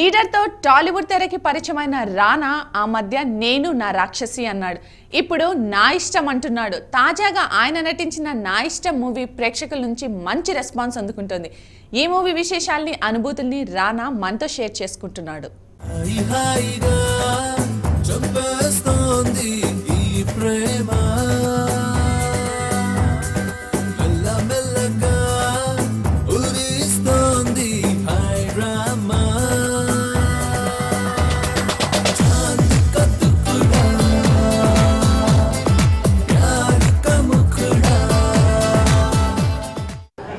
Leader తో టాలీవుడ్ తెరకి పరిచయమైన రానా ఆ మధ్య నేను నా రాక్షసి అన్నాడు. ఇప్పుడు నా ఇష్టం అంటున్నాడు. తాజాగా ఆయన నటించిన నా ఇష్టం మూవీ ప్రేక్షకుల నుంచి మంచి రెస్పాన్స్ అందుకుంటుంది. ఈ మూవీ విశేషాల్ని అనుభూతుల్ని రానా మనతో షేర్ చేసుకుంటున్నాడు.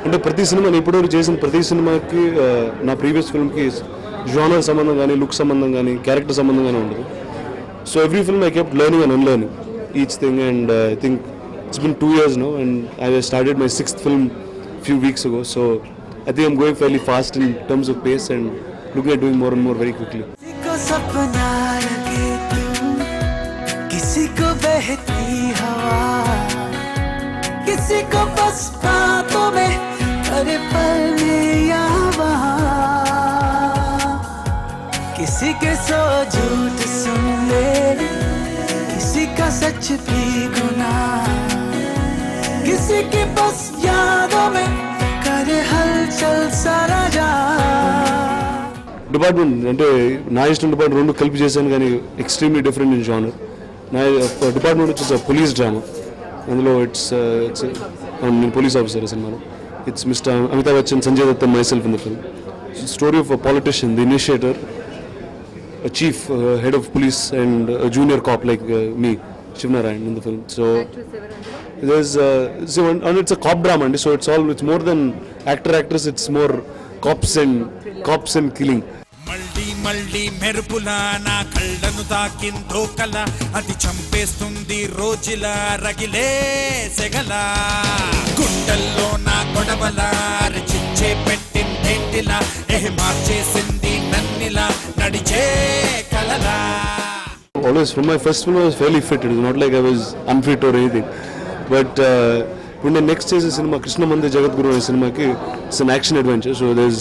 అంటే ప్రతి సినిమా ఇప్పటివరకు చేసిన ప్రతి సినిమాకి నా ప్రీవియస్ ఫిల్మ్కి జానర్ సంబంధం కానీ లుక్ సంబంధం కానీ క్యారెక్టర్ సంబంధం కానీ ఉండదు. So every film I kept learning and unlearning each thing and I think it's been 2 years now and I started my 6th film few weeks ago. So I think I'm going fairly fast in terms of pace and looking at doing more and more very quickly. किसी को बहती हवा, किसी को बस बातों में, अरे पल में या वहाँ, किसी के सो झूठ सुन ले, किसी का सच भी गुनाह, किसी की बस यादों में करे हलचल सारा जहां. డిపార్ట్మెంట్ అంటే నా ఇష్టం డిపార్ట్మెంట్ రెండు కలిపి చేశాను కానీ ఎక్స్ట్రీమ్లీ డిఫరెంట్ ఇన్ జానర్. నా డిపార్ట్మెంట్ వచ్చేసి పోలీస్ డ్రామా. అందులో నేను పోలీస్ ఆఫీసర్ సినిమాలో. It's mister Amitabh Bachchan, Sanjay Dutt, myself in the film. Story of a politician, the initiator, a chief, head of police and a junior cop like me, Shiv Narayan in the film. So there's and it's a cop drama, and so it's more than actress, it's more cops and killing. మళ్ళీ మెరుపులా నా కళ్ళను తాకిందో కల, అది చంపేస్తుంది రోజులా రగిలే సెగల, గుండెల్లో నా గొడవలా రచించే పెట్టిందేంటిలా, మార్చేసింది నన్నిలా నడిచే కలలా. Always from my first film I was fairly fit. It was not like I was unfit or anything. But when the next is a cinema, Krishna Mandir Jagadguru is a cinema, it's an action adventure. So there's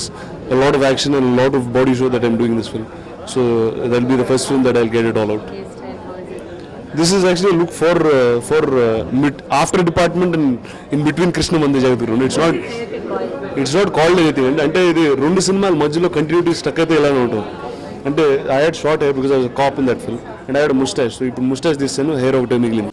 a lot of action and a lot of body show that I'm doing in this film. So that'll be the first film that I'll get it all out. This is actually a look for after department and in between Krishna Mandir Jagadguru. It's not called anything. అంటే ఇది రెండు సినిమాల మధ్యలో continuity stuck అయితే ఇలానే ఉంటుంది. అంటే I had short hair because I was a cop in that film and I had a mustache. So ఇప్పుడు mustache తీసాను, hair ఒకటే మిగిలింది.